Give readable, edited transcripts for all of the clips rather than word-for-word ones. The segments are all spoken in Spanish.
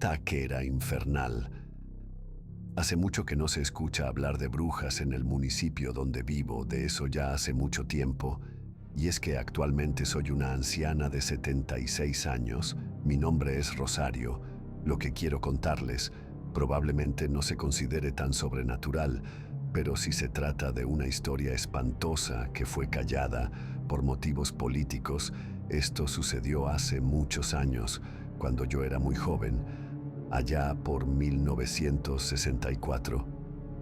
ataque era infernal. Hace mucho que no se escucha hablar de brujas en el municipio donde vivo, de eso ya hace mucho tiempo, y es que actualmente soy una anciana de 76 años, mi nombre es Rosario. Lo que quiero contarles probablemente no se considere tan sobrenatural, pero si se trata de una historia espantosa que fue callada por motivos políticos. Esto sucedió hace muchos años, cuando yo era muy joven, allá por 1964,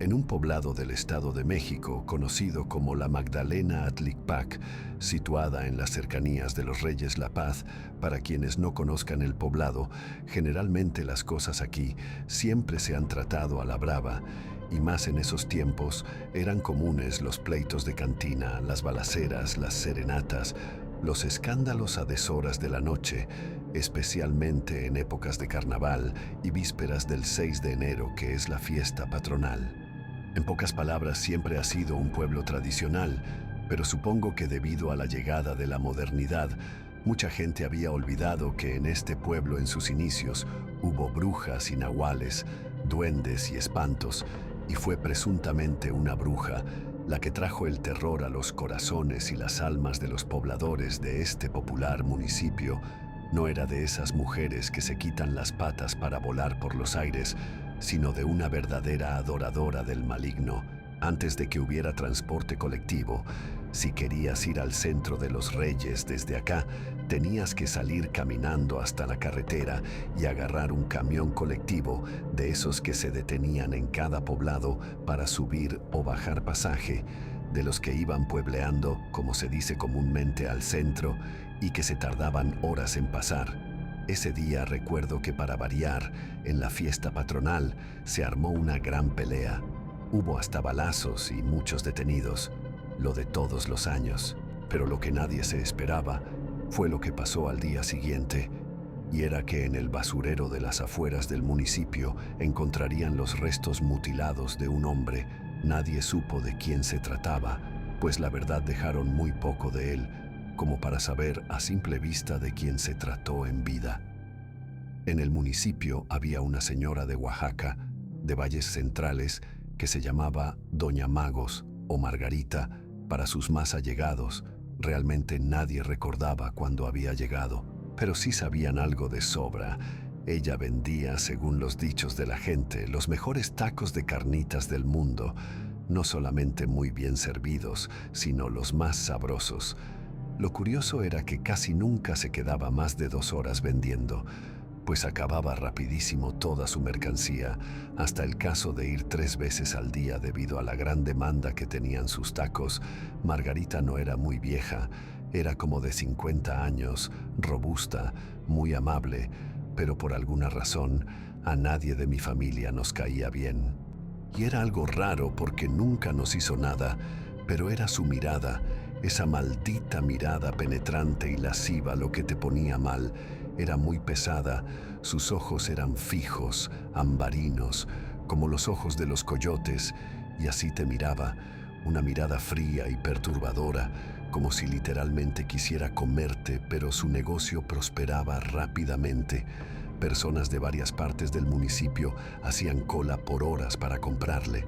en un poblado del Estado de México conocido como la Magdalena Atlicpac, situada en las cercanías de los Reyes La Paz. Para quienes no conozcan el poblado, generalmente las cosas aquí siempre se han tratado a la brava, y más en esos tiempos eran comunes los pleitos de cantina, las balaceras, las serenatas, los escándalos a deshoras de la noche, especialmente en épocas de carnaval y vísperas del 6 de enero, que es la fiesta patronal. En pocas palabras, siempre ha sido un pueblo tradicional, pero supongo que debido a la llegada de la modernidad, mucha gente había olvidado que en este pueblo en sus inicios hubo brujas y nahuales, duendes y espantos, y fue presuntamente una bruja la que trajo el terror a los corazones y las almas de los pobladores de este popular municipio. No era de esas mujeres que se quitan las patas para volar por los aires, sino de una verdadera adoradora del maligno. Antes de que hubiera transporte colectivo, si querías ir al centro de los Reyes desde acá, tenías que salir caminando hasta la carretera y agarrar un camión colectivo de esos que se detenían en cada poblado para subir o bajar pasaje, de los que iban puebleando, como se dice comúnmente, al centro, y que se tardaban horas en pasar. Ese día recuerdo que, para variar, en la fiesta patronal se armó una gran pelea. Hubo hasta balazos y muchos detenidos, lo de todos los años. Pero lo que nadie se esperaba fue lo que pasó al día siguiente, y era que en el basurero de las afueras del municipio encontrarían los restos mutilados de un hombre. Nadie supo de quién se trataba, pues la verdad dejaron muy poco de él, como para saber a simple vista de quién se trató en vida. En el municipio había una señora de Oaxaca, de Valles Centrales, que se llamaba Doña Magos o Margarita para sus más allegados. Realmente nadie recordaba cuándo había llegado, pero sí sabían algo de sobra. Ella vendía, según los dichos de la gente, los mejores tacos de carnitas del mundo, no solamente muy bien servidos, sino los más sabrosos. Lo curioso era que casi nunca se quedaba más de 2 horas vendiendo, pues acababa rapidísimo toda su mercancía, hasta el caso de ir 3 veces al día debido a la gran demanda que tenían sus tacos. Margarita no era muy vieja, era como de 50 años, robusta, muy amable, pero por alguna razón a nadie de mi familia nos caía bien. Y era algo raro porque nunca nos hizo nada, pero era su mirada, esa maldita mirada penetrante y lasciva, lo que te ponía mal. Era muy pesada, sus ojos eran fijos, ambarinos, como los ojos de los coyotes, y así te miraba, una mirada fría y perturbadora, como si literalmente quisiera comerte, pero su negocio prosperaba rápidamente. Personas de varias partes del municipio hacían cola por horas para comprarle.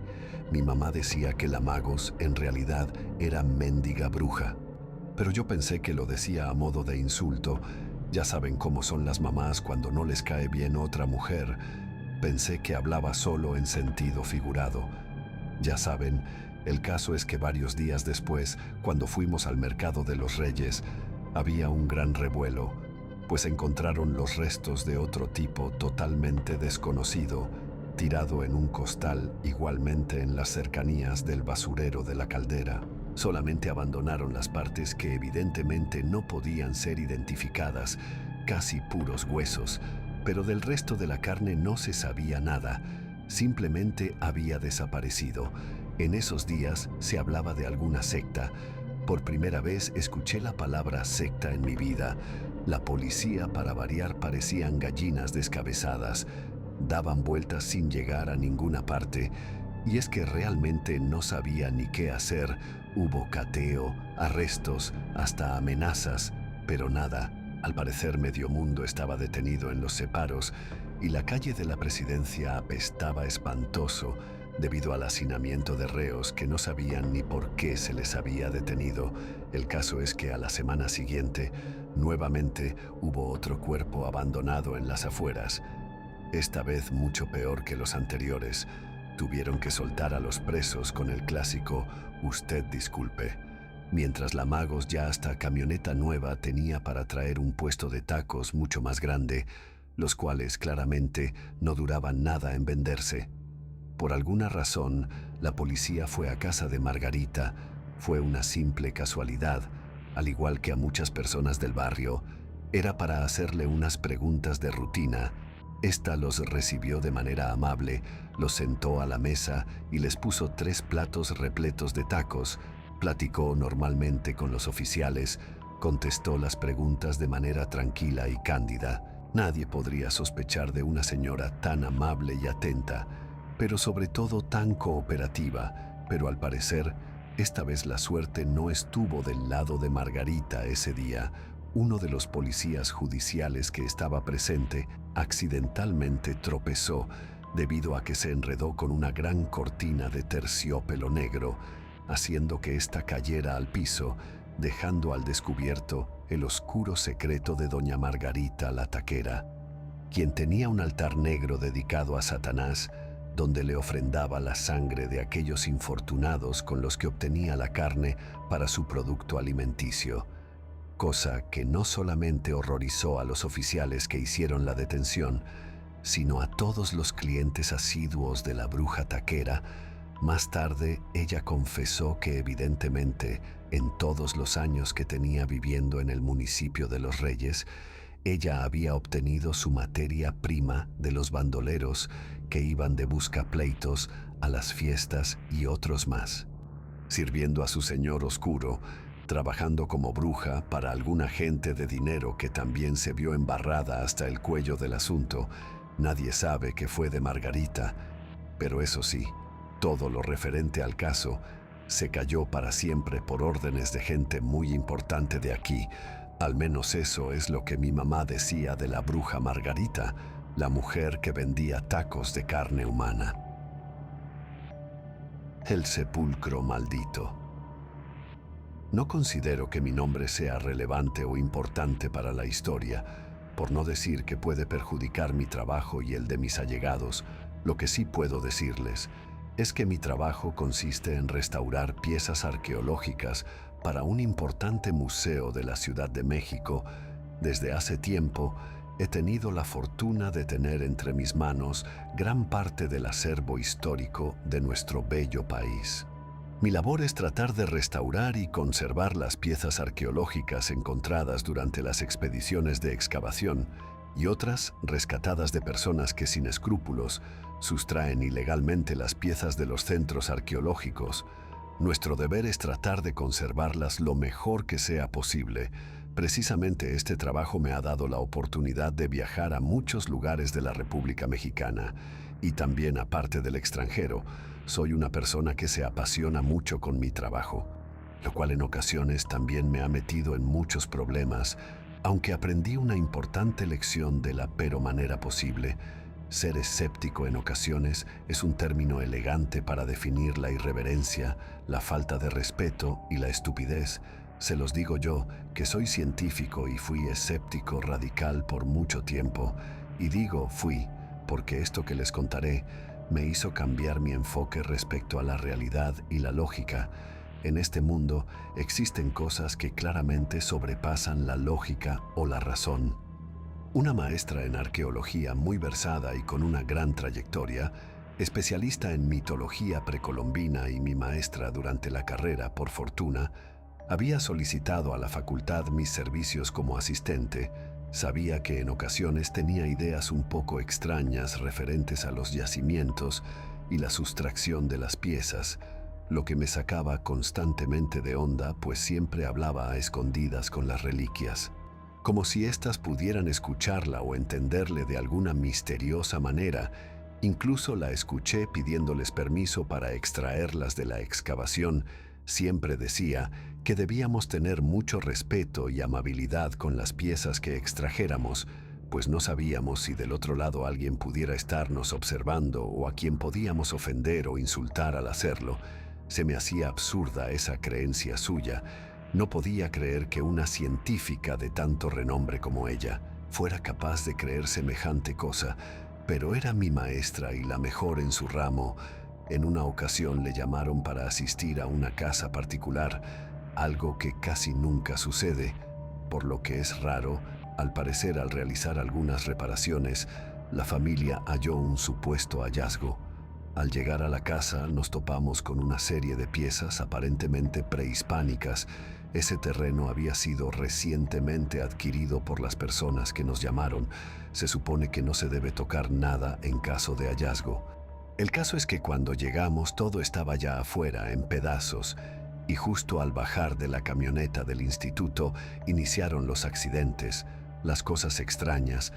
Mi mamá decía que la Magos en realidad era mendiga bruja, pero yo pensé que lo decía a modo de insulto. Ya saben cómo son las mamás cuando no les cae bien otra mujer. Pensé que hablaba solo en sentido figurado. Ya saben, el caso es que varios días después, cuando fuimos al mercado de los Reyes, había un gran revuelo, pues encontraron los restos de otro tipo totalmente desconocido, tirado en un costal, igualmente en las cercanías del basurero de la caldera. Solamente abandonaron las partes que evidentemente no podían ser identificadas, casi puros huesos, pero del resto de la carne no se sabía nada, simplemente había desaparecido. En esos días se hablaba de alguna secta. Por primera vez escuché la palabra secta en mi vida. La policía, para variar, parecían gallinas descabezadas. Daban vueltas sin llegar a ninguna parte. Y es que realmente no sabía ni qué hacer. Hubo cateo, arrestos, hasta amenazas, pero nada. Al parecer medio mundo estaba detenido en los separos, y la calle de la Presidencia apestaba espantoso debido al hacinamiento de reos que no sabían ni por qué se les había detenido. El caso es que a la semana siguiente, nuevamente hubo otro cuerpo abandonado en las afueras, esta vez mucho peor que los anteriores. Tuvieron que soltar a los presos con el clásico "usted disculpe", mientras la Magos ya hasta camioneta nueva tenía para traer un puesto de tacos mucho más grande, los cuales claramente no duraban nada en venderse. Por alguna razón, la policía fue a casa de Margarita. Fue una simple casualidad, al igual que a muchas personas del barrio. Era para hacerle unas preguntas de rutina. Esta los recibió de manera amable, los sentó a la mesa y les puso 3 platos repletos de tacos. Platicó normalmente con los oficiales, contestó las preguntas de manera tranquila y cándida. Nadie podría sospechar de una señora tan amable y atenta, pero sobre todo tan cooperativa. Pero al parecer, esta vez la suerte no estuvo del lado de Margarita ese día. Uno de los policías judiciales que estaba presente accidentalmente tropezó debido a que se enredó con una gran cortina de terciopelo negro, haciendo que ésta cayera al piso, dejando al descubierto el oscuro secreto de doña Margarita la taquera, quien tenía un altar negro dedicado a Satanás, donde le ofrendaba la sangre de aquellos infortunados con los que obtenía la carne para su producto alimenticio, cosa que no solamente horrorizó a los oficiales que hicieron la detención, sino a todos los clientes asiduos de la bruja taquera. Más tarde, ella confesó que evidentemente, en todos los años que tenía viviendo en el municipio de Los Reyes, ella había obtenido su materia prima de los bandoleros que iban de buscapleitos a las fiestas y otros más, sirviendo a su señor oscuro, trabajando como bruja para alguna gente de dinero que también se vio embarrada hasta el cuello del asunto. Nadie sabe que fue de Margarita, pero eso sí, todo lo referente al caso se cayó para siempre por órdenes de gente muy importante de aquí. Al menos eso es lo que mi mamá decía de la bruja Margarita, la mujer que vendía tacos de carne humana. El sepulcro maldito. No considero que mi nombre sea relevante o importante para la historia, por no decir que puede perjudicar mi trabajo y el de mis allegados. Lo que sí puedo decirles es que mi trabajo consiste en restaurar piezas arqueológicas para un importante museo de la Ciudad de México. Desde hace tiempo he tenido la fortuna de tener entre mis manos gran parte del acervo histórico de nuestro bello país. Mi labor es tratar de restaurar y conservar las piezas arqueológicas encontradas durante las expediciones de excavación y otras rescatadas de personas que sin escrúpulos sustraen ilegalmente las piezas de los centros arqueológicos. Nuestro deber es tratar de conservarlas lo mejor que sea posible. Precisamente este trabajo me ha dado la oportunidad de viajar a muchos lugares de la República Mexicana y también aparte del extranjero. Soy una persona que se apasiona mucho con mi trabajo, lo cual en ocasiones también me ha metido en muchos problemas, aunque aprendí una importante lección de la pero manera posible. Ser escéptico en ocasiones es un término elegante para definir la irreverencia, la falta de respeto y la estupidez. Se los digo yo, que soy científico y fui escéptico radical por mucho tiempo. Y digo fui, porque esto que les contaré me hizo cambiar mi enfoque respecto a la realidad y la lógica. En este mundo existen cosas que claramente sobrepasan la lógica o la razón. Una maestra en arqueología muy versada y con una gran trayectoria, especialista en mitología precolombina y mi maestra durante la carrera, por fortuna, había solicitado a la facultad mis servicios como asistente. Sabía que en ocasiones tenía ideas un poco extrañas referentes a los yacimientos y la sustracción de las piezas, lo que me sacaba constantemente de onda, pues siempre hablaba a escondidas con las reliquias, como si éstas pudieran escucharla o entenderle de alguna misteriosa manera. Incluso la escuché pidiéndoles permiso para extraerlas de la excavación. Siempre decía que debíamos tener mucho respeto y amabilidad con las piezas que extrajéramos, pues no sabíamos si del otro lado alguien pudiera estarnos observando o a quien podíamos ofender o insultar al hacerlo. Se me hacía absurda esa creencia suya. No podía creer que una científica de tanto renombre como ella fuera capaz de creer semejante cosa, pero era mi maestra y la mejor en su ramo. En una ocasión le llamaron para asistir a una casa particular, algo que casi nunca sucede, por lo que es raro. Al parecer, al realizar algunas reparaciones, la familia halló un supuesto hallazgo. Al llegar a la casa nos topamos con una serie de piezas aparentemente prehispánicas. Ese terreno había sido recientemente adquirido por las personas que nos llamaron. Se supone que no se debe tocar nada en caso de hallazgo. El caso es que cuando llegamos todo estaba ya afuera, en pedazos, y justo al bajar de la camioneta del instituto iniciaron los accidentes, las cosas extrañas,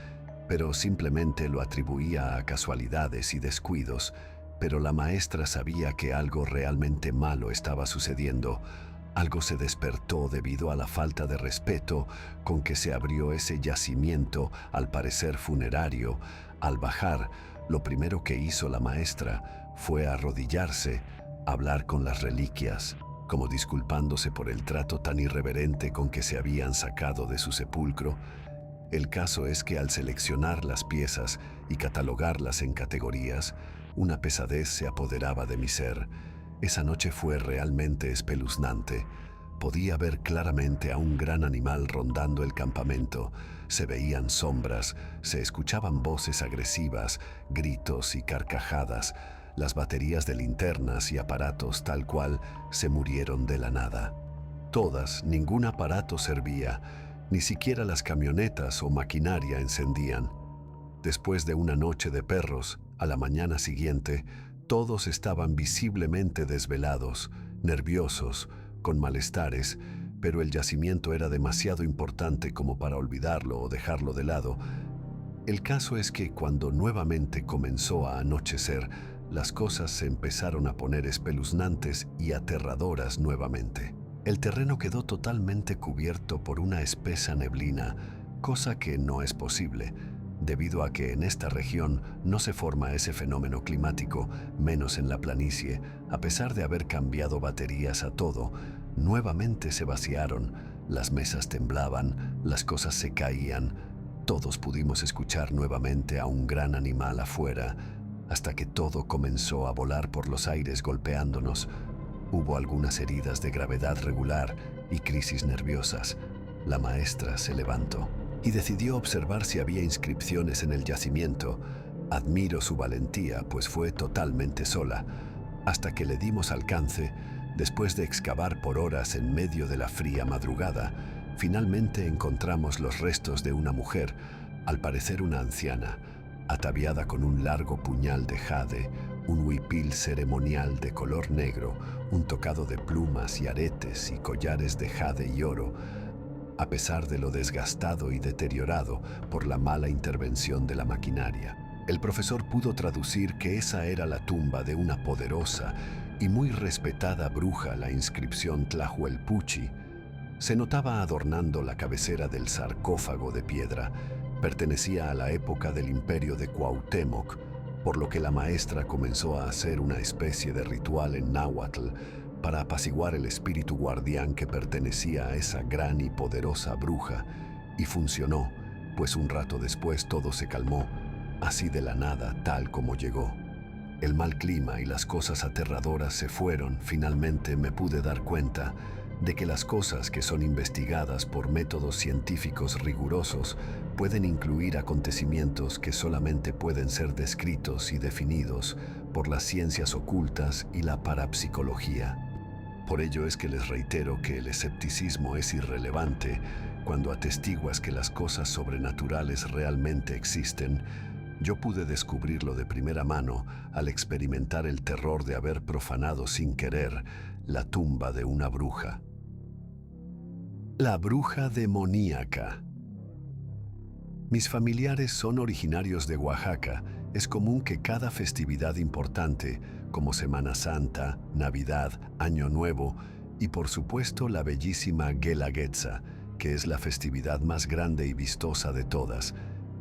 pero simplemente lo atribuía a casualidades y descuidos. Pero la maestra sabía que algo realmente malo estaba sucediendo. Algo se despertó debido a la falta de respeto con que se abrió ese yacimiento, al parecer funerario. Al bajar, lo primero que hizo la maestra fue arrodillarse, hablar con las reliquias, como disculpándose por el trato tan irreverente con que se habían sacado de su sepulcro. El caso es que al seleccionar las piezas y catalogarlas en categorías, una pesadez se apoderaba de mi ser. Esa noche fue realmente espeluznante. Podía ver claramente a un gran animal rondando el campamento. Se veían sombras, se escuchaban voces agresivas, gritos y carcajadas. Las baterías de linternas y aparatos tal cual se murieron de la nada. Todas, ningún aparato servía, ni siquiera las camionetas o maquinaria encendían. Después de una noche de perros, a la mañana siguiente, todos estaban visiblemente desvelados, nerviosos, con malestares, pero el yacimiento era demasiado importante como para olvidarlo o dejarlo de lado. El caso es que cuando nuevamente comenzó a anochecer, las cosas se empezaron a poner espeluznantes y aterradoras nuevamente. El terreno quedó totalmente cubierto por una espesa neblina, cosa que no es posible, debido a que en esta región no se forma ese fenómeno climático, menos en la planicie. A pesar de haber cambiado baterías a todo, nuevamente se vaciaron, las mesas temblaban, las cosas se caían. Todos pudimos escuchar nuevamente a un gran animal afuera, hasta que todo comenzó a volar por los aires golpeándonos. Hubo algunas heridas de gravedad regular y crisis nerviosas. La maestra se levantó y decidió observar si había inscripciones en el yacimiento. Admiro su valentía, pues fue totalmente sola. Hasta que le dimos alcance, después de excavar por horas en medio de la fría madrugada, finalmente encontramos los restos de una mujer, al parecer una anciana, ataviada con un largo puñal de jade, un huipil ceremonial de color negro, un tocado de plumas y aretes y collares de jade y oro, a pesar de lo desgastado y deteriorado por la mala intervención de la maquinaria. El profesor pudo traducir que esa era la tumba de una poderosa y muy respetada bruja. La inscripción Tlahuelpuchi se notaba adornando la cabecera del sarcófago de piedra. Pertenecía a la época del imperio de Cuauhtémoc, por lo que la maestra comenzó a hacer una especie de ritual en náhuatl para apaciguar el espíritu guardián que pertenecía a esa gran y poderosa bruja, y funcionó, pues un rato después todo se calmó, así de la nada, tal como llegó. El mal clima y las cosas aterradoras se fueron. Finalmente me pude dar cuenta de que las cosas que son investigadas por métodos científicos rigurosos pueden incluir acontecimientos que solamente pueden ser descritos y definidos por las ciencias ocultas y la parapsicología. Por ello es que les reitero que el escepticismo es irrelevante cuando atestiguas que las cosas sobrenaturales realmente existen. Yo pude descubrirlo de primera mano al experimentar el terror de haber profanado sin querer la tumba de una bruja. La bruja demoníaca. Mis familiares son originarios de Oaxaca. Es común que cada festividad importante, como Semana Santa, Navidad, Año Nuevo y por supuesto la bellísima Guelaguetza, que es la festividad más grande y vistosa de todas,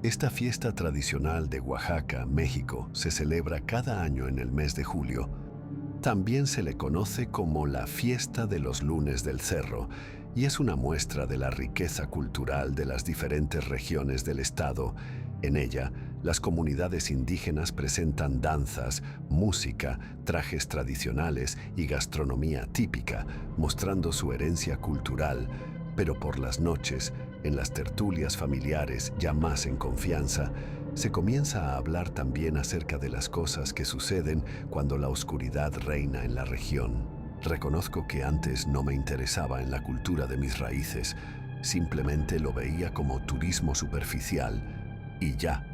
Esta fiesta tradicional de Oaxaca, México, se celebra cada año en el mes de julio. También se le conoce como la Fiesta de los Lunes del Cerro y es una muestra de la riqueza cultural de las diferentes regiones del estado. En ella, las comunidades indígenas presentan danzas, música, trajes tradicionales y gastronomía típica, mostrando su herencia cultural, pero por las noches, en las tertulias familiares ya más en confianza, se comienza a hablar también acerca de las cosas que suceden cuando la oscuridad reina en la región. Reconozco que antes no me interesaba en la cultura de mis raíces, simplemente lo veía como turismo superficial y ya,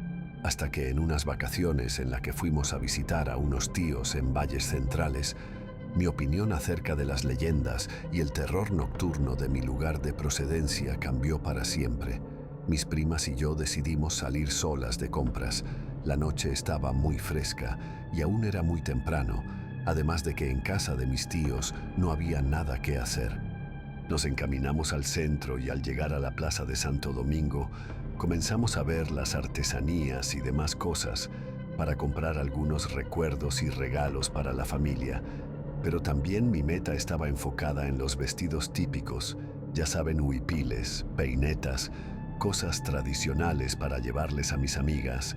hasta que en unas vacaciones en las que fuimos a visitar a unos tíos en valles centrales, mi opinión acerca de las leyendas y el terror nocturno de mi lugar de procedencia cambió para siempre. Mis primas y yo decidimos salir solas de compras. La noche estaba muy fresca y aún era muy temprano, además de que en casa de mis tíos no había nada que hacer. Nos encaminamos al centro y al llegar a la Plaza de Santo Domingo, comenzamos a ver las artesanías y demás cosas para comprar algunos recuerdos y regalos para la familia. Pero también mi meta estaba enfocada en los vestidos típicos, ya saben, huipiles, peinetas, cosas tradicionales para llevarles a mis amigas.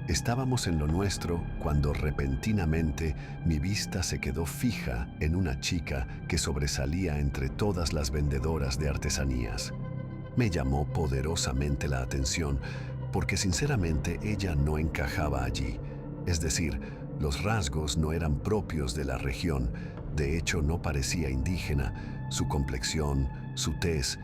Estábamos en lo nuestro cuando repentinamente mi vista se quedó fija en una chica que sobresalía entre todas las vendedoras de artesanías. Me llamó poderosamente la atención porque sinceramente ella no encajaba allí. Es decir, los rasgos no eran propios de la región, de hecho no parecía indígena, su complexión, su tez,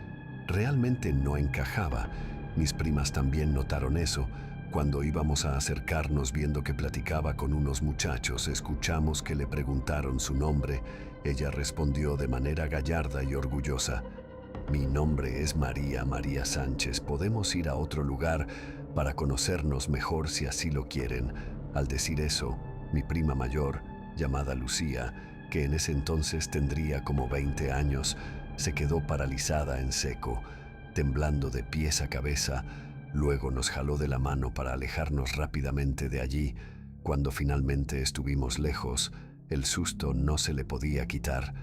realmente no encajaba. Mis primas también notaron eso. Cuando íbamos a acercarnos viendo que platicaba con unos muchachos, escuchamos que le preguntaron su nombre. Ella respondió de manera gallarda y orgullosa: «Mi nombre es María Sánchez. Podemos ir a otro lugar para conocernos mejor si así lo quieren». Al decir eso, mi prima mayor, llamada Lucía, que en ese entonces tendría como 20 años, se quedó paralizada en seco, temblando de pies a cabeza. Luego nos jaló de la mano para alejarnos rápidamente de allí. Cuando finalmente estuvimos lejos, el susto no se le podía quitar,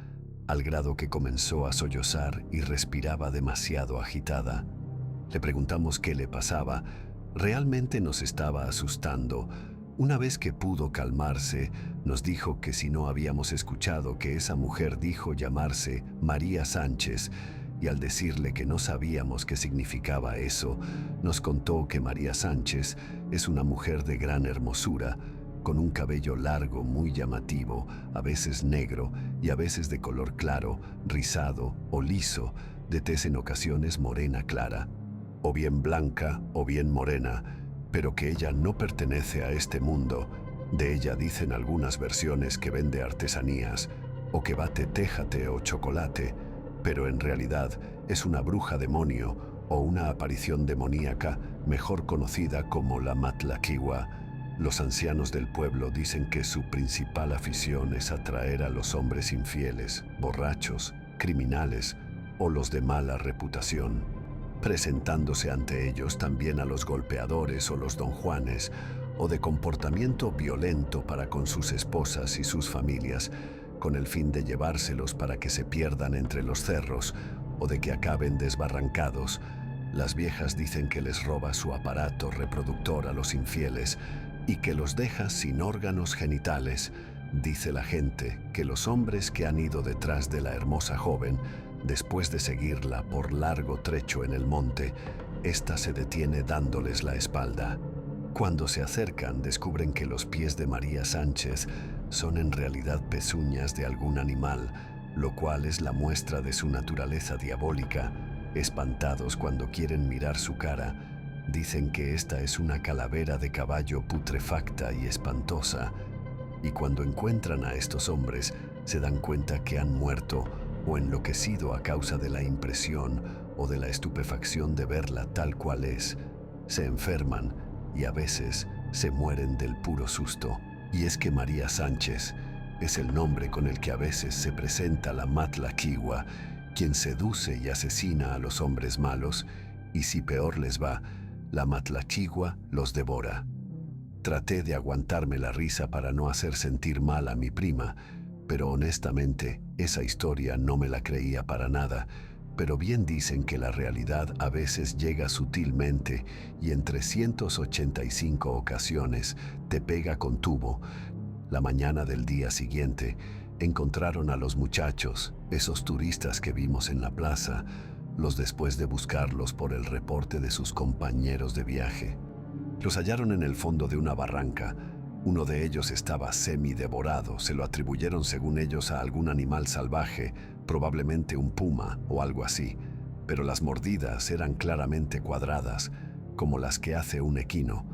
al grado que comenzó a sollozar y respiraba demasiado agitada. Le preguntamos qué le pasaba. Realmente nos estaba asustando. Una vez que pudo calmarse, nos dijo que si no habíamos escuchado que esa mujer dijo llamarse María Sánchez, y al decirle que no sabíamos qué significaba eso, nos contó que María Sánchez es una mujer de gran hermosura, con un cabello largo muy llamativo, a veces negro y a veces de color claro, rizado o liso, de tez en ocasiones morena clara, o bien blanca o bien morena, pero que ella no pertenece a este mundo. De ella dicen algunas versiones que vende artesanías o que bate téjate o chocolate, pero en realidad es una bruja demonio o una aparición demoníaca, mejor conocida como la Matlaquiwa. Los ancianos del pueblo dicen que su principal afición es atraer a los hombres infieles, borrachos, criminales o los de mala reputación, presentándose ante ellos también a los golpeadores o los don Juanes, o de comportamiento violento para con sus esposas y sus familias, con el fin de llevárselos para que se pierdan entre los cerros o de que acaben desbarrancados. Las viejas dicen que les roba su aparato reproductor a los infieles y que los deja sin órganos genitales. Dice la gente que los hombres que han ido detrás de la hermosa joven, después de seguirla por largo trecho en el monte, ésta se detiene dándoles la espalda. Cuando se acercan, descubren que los pies de María Sánchez son en realidad pezuñas de algún animal, lo cual es la muestra de su naturaleza diabólica. Espantados cuando quieren mirar su cara, dicen que esta es una calavera de caballo putrefacta y espantosa, y cuando encuentran a estos hombres, se dan cuenta que han muerto o enloquecido a causa de la impresión o de la estupefacción de verla tal cual es. Se enferman y a veces se mueren del puro susto. Y es que María Sánchez es el nombre con el que a veces se presenta la Matlaquiwa, quien seduce y asesina a los hombres malos, y si peor les va, La Matlachigua los devora. Traté de aguantarme la risa para no hacer sentir mal a mi prima, pero honestamente esa historia no me la creía para nada. Pero bien dicen que la realidad a veces llega sutilmente y en 385 ocasiones te pega con tubo. La mañana del día siguiente encontraron a los muchachos, esos turistas que vimos en la plaza, después de buscarlos por el reporte de sus compañeros de viaje. Los hallaron en el fondo de una barranca. Uno de ellos estaba semi-devorado. Se lo atribuyeron, según ellos, a algún animal salvaje, probablemente un puma o algo así. Pero las mordidas eran claramente cuadradas, como las que hace un equino.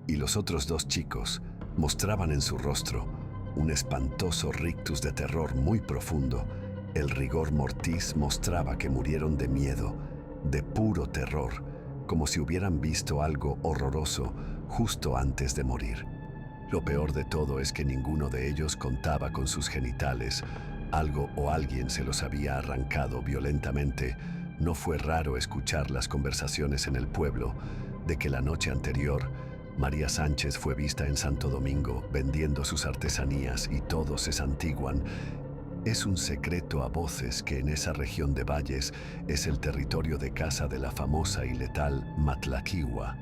Y los otros dos chicos mostraban en su rostro un espantoso rictus de terror muy profundo. El rigor mortis mostraba que murieron de miedo, de puro terror, como si hubieran visto algo horroroso justo antes de morir. Lo peor de todo es que ninguno de ellos contaba con sus genitales. Algo o alguien se los había arrancado violentamente. No fue raro escuchar las conversaciones en el pueblo de que la noche anterior María Sánchez fue vista en Santo Domingo vendiendo sus artesanías y todos se santiguan. Es un secreto a voces que en esa región de valles es el territorio de caza de la famosa y letal Matlachigua.